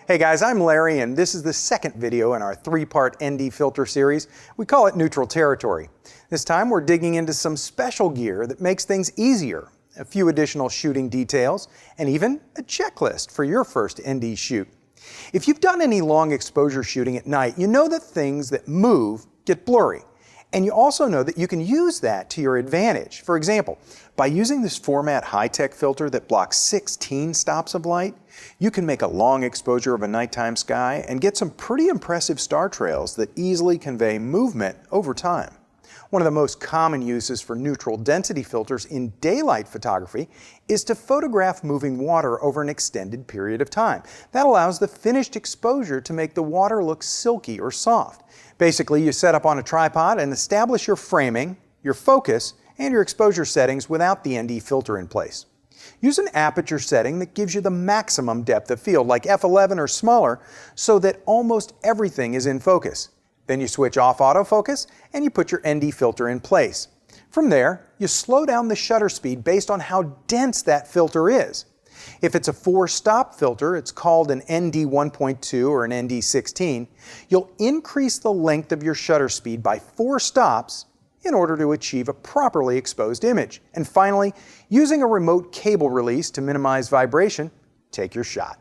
Hey guys, I'm Larry and this is the second video in our three-part ND filter series. We call it Neutral Territory. This time we're digging into some special gear that makes things easier, a few additional shooting details, and even a checklist for your first ND shoot. If you've done any long exposure shooting at night, you know that things that move get blurry. And you also know that you can use that to your advantage. For example, by using this FORMATT HITECH filter that blocks 16 stops of light, you can make a long exposure of a nighttime sky and get some pretty impressive star trails that easily convey movement over time. One of the most common uses for neutral density filters in daylight photography is to photograph moving water over an extended period of time. That allows the finished exposure to make the water look silky or soft. Basically, you set up on a tripod and establish your framing, your focus, and your exposure settings without the ND filter in place. Use an aperture setting that gives you the maximum depth of field, like f11 or smaller, so that almost everything is in focus. Then you switch off autofocus and you put your ND filter in place. From there, you slow down the shutter speed based on how dense that filter is. If it's a 4-stop filter, it's called an ND 1.2 or an ND 16, you'll increase the length of your shutter speed by 4 stops in order to achieve a properly exposed image. And finally, using a remote cable release to minimize vibration, take your shot.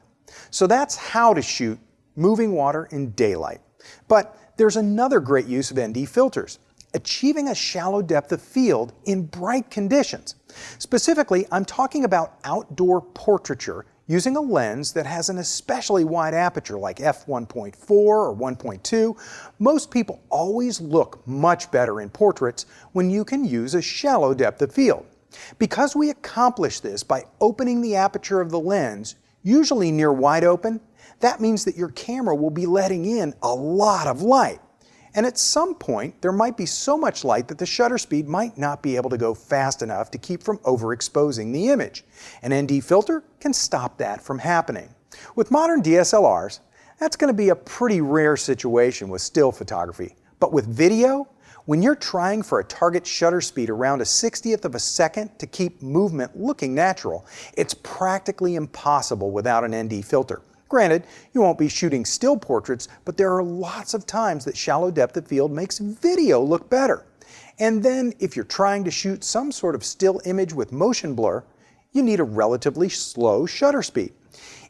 So that's how to shoot moving water in daylight. But there's another great use of ND filters: achieving a shallow depth of field in bright conditions. Specifically, I'm talking about outdoor portraiture using a lens that has an especially wide aperture like f1.4 or 1.2. Most people always look much better in portraits when you can use a shallow depth of field. Because we accomplish this by opening the aperture of the lens, usually near wide open, that means that your camera will be letting in a lot of light. And at some point, there might be so much light that the shutter speed might not be able to go fast enough to keep from overexposing the image. An ND filter can stop that from happening. With modern DSLRs, that's going to be a pretty rare situation with still photography. But with video, when you're trying for a target shutter speed around a 60th of a second to keep movement looking natural, it's practically impossible without an ND filter. Granted, you won't be shooting still portraits, but there are lots of times that shallow depth of field makes video look better. And then, if you're trying to shoot some sort of still image with motion blur, you need a relatively slow shutter speed.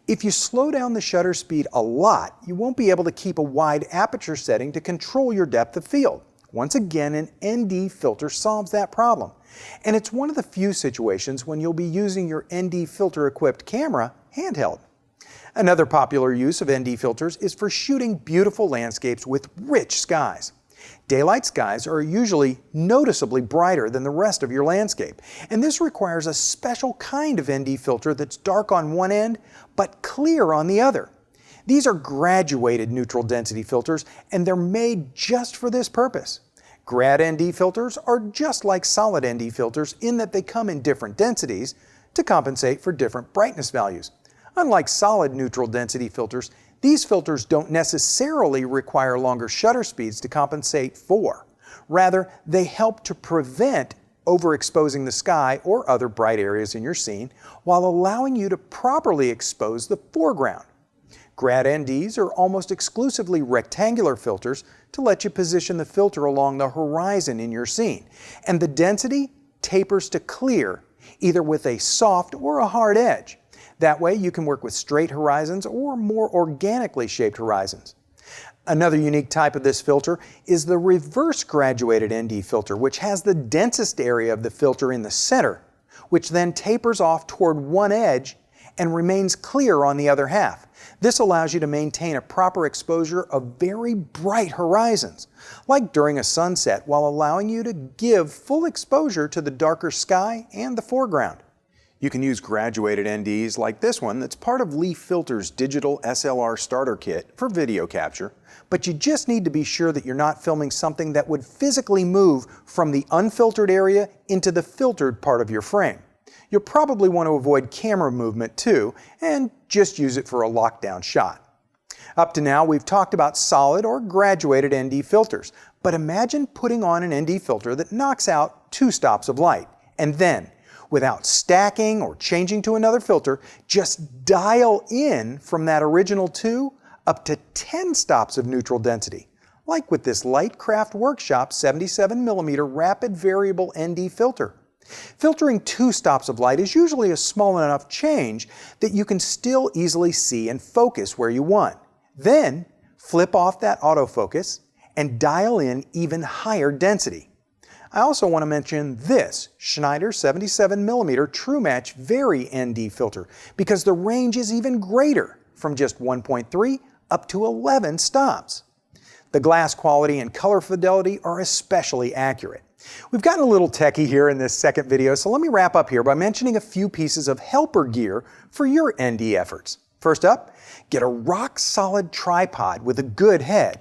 If you slow down the shutter speed a lot, you won't be able to keep a wide aperture setting to control your depth of field. Once again, an ND filter solves that problem. And it's one of the few situations when you'll be using your ND filter-equipped camera handheld. Another popular use of ND filters is for shooting beautiful landscapes with rich skies. Daylight skies are usually noticeably brighter than the rest of your landscape, and this requires a special kind of ND filter that's dark on one end but clear on the other. These are graduated neutral density filters, and they're made just for this purpose. Grad ND filters are just like solid ND filters in that they come in different densities to compensate for different brightness values. Unlike solid neutral density filters, these filters don't necessarily require longer shutter speeds to compensate for. Rather, they help to prevent overexposing the sky or other bright areas in your scene while allowing you to properly expose the foreground. Grad NDs are almost exclusively rectangular filters to let you position the filter along the horizon in your scene, and the density tapers to clear, either with a soft or a hard edge. That way you can work with straight horizons or more organically shaped horizons. Another unique type of this filter is the reverse graduated ND filter, which has the densest area of the filter in the center, which then tapers off toward one edge and remains clear on the other half. This allows you to maintain a proper exposure of very bright horizons, like during a sunset, while allowing you to give full exposure to the darker sky and the foreground. You can use graduated NDs like this one that's part of Leaf Filter's digital SLR starter kit for video capture, but you just need to be sure that you're not filming something that would physically move from the unfiltered area into the filtered part of your frame. You'll probably want to avoid camera movement too, and just use it for a lockdown shot. Up to now, we've talked about solid or graduated ND filters, but imagine putting on an ND filter that knocks out 2 stops of light, and then, Without stacking or changing to another filter, just dial in from that original 2 up to 10 stops of neutral density, like with this LIGHTCRAFT Workshop 77mm Rapid Variable ND filter. Filtering 2 stops of light is usually a small enough change that you can still easily see and focus where you want. Then, flip off that autofocus and dial in even higher density. I also want to mention this Schneider 77mm TRU-MATCH VARI-ND filter because the range is even greater, from just 1.3 up to 11 stops. The glass quality and color fidelity are especially accurate. We've gotten a little techie here in this second video, so let me wrap up here by mentioning a few pieces of helper gear for your ND efforts. First up, get a rock-solid tripod with a good head.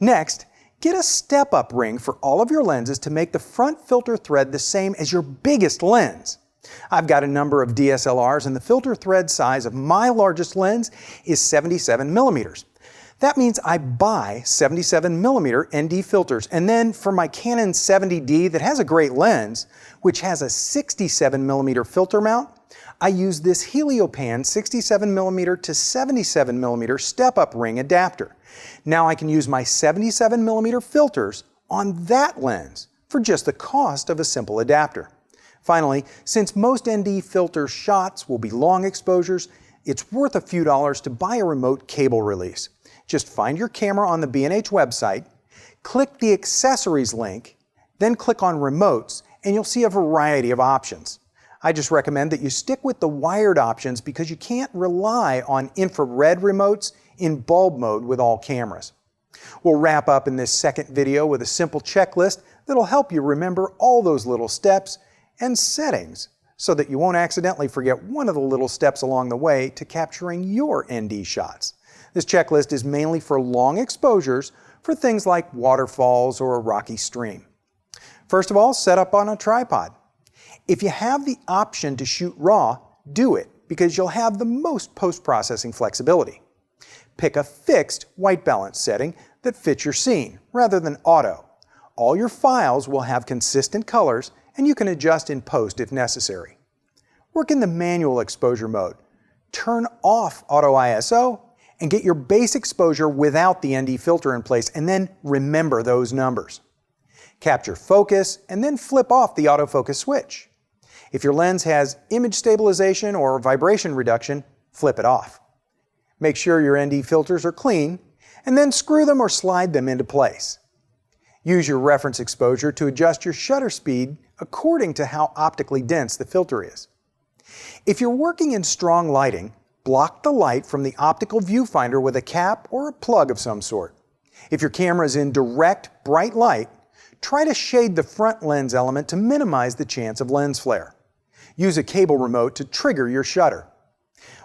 Next, get a step-up ring for all of your lenses to make the front filter thread the same as your biggest lens. I've got a number of DSLRs and the filter thread size of my largest lens is 77mm. That means I buy 77mm ND filters, and then for my Canon 70D that has a great lens, which has a 67mm filter mount, I use this HELIOPAN 67mm to 77mm step-up ring adapter. Now I can use my 77mm filters on that lens for just the cost of a simple adapter. Finally, since most ND filter shots will be long exposures, it's worth a few dollars to buy a remote cable release. Just find your camera on the B&H website, click the accessories link, then click on remotes, and you'll see a variety of options. I just recommend that you stick with the wired options because you can't rely on infrared remotes in bulb mode with all cameras. We'll wrap up in this second video with a simple checklist that'll help you remember all those little steps and settings so that you won't accidentally forget one of the little steps along the way to capturing your ND shots. This checklist is mainly for long exposures for things like waterfalls or a rocky stream. First of all, set up on a tripod. If you have the option to shoot RAW, do it because you'll have the most post-processing flexibility. Pick a fixed white balance setting that fits your scene rather than auto. All your files will have consistent colors and you can adjust in post if necessary. Work in the manual exposure mode. Turn off auto ISO and get your base exposure without the ND filter in place, and then remember those numbers. Capture focus and then flip off the autofocus switch. If your lens has image stabilization or vibration reduction, flip it off. Make sure your ND filters are clean and then screw them or slide them into place. Use your reference exposure to adjust your shutter speed according to how optically dense the filter is. If you're working in strong lighting, block the light from the optical viewfinder with a cap or a plug of some sort. If your camera is in direct, bright light, try to shade the front lens element to minimize the chance of lens flare. Use a cable remote to trigger your shutter.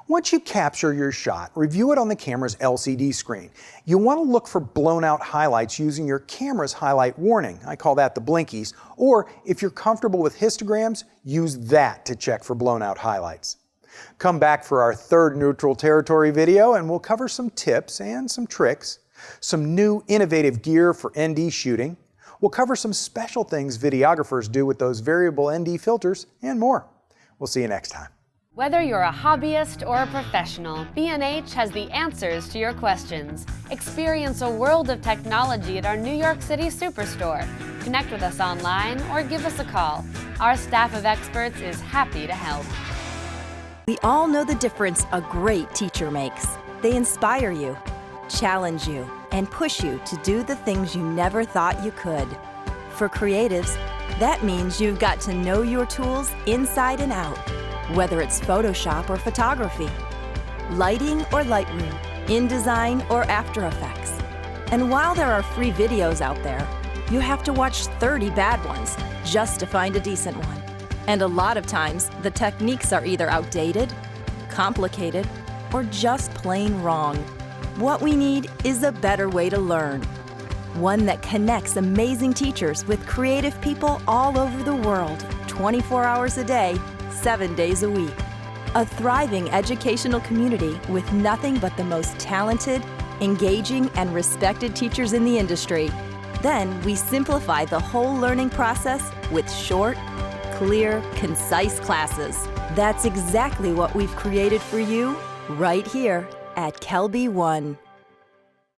Once you capture your shot, review it on the camera's LCD screen. You'll want to look for blown out highlights using your camera's highlight warning. I call that the blinkies. Or if you're comfortable with histograms, use that to check for blown out highlights. Come back for our third neutral territory video and we'll cover some tips and some tricks, some new innovative gear for ND shooting. We'll cover some special things videographers do with those variable ND filters and more. We'll see you next time. Whether you're a hobbyist or a professional, B&H has the answers to your questions. Experience a world of technology at our New York City Superstore. Connect with us online or give us a call. Our staff of experts is happy to help. We all know the difference a great teacher makes. They inspire you, challenge you, and push you to do the things you never thought you could. For creatives, that means you've got to know your tools inside and out, whether it's Photoshop or photography, lighting or Lightroom, InDesign or After Effects. And while there are free videos out there, you have to watch 30 bad ones just to find a decent one. And a lot of times, the techniques are either outdated, complicated, or just plain wrong. What we need is a better way to learn. One that connects amazing teachers with creative people all over the world, 24 hours a day, 7 days a week. A thriving educational community with nothing but the most talented, engaging, and respected teachers in the industry. Then we simplify the whole learning process with short, clear, concise classes. That's exactly what we've created for you right here at Kelby One.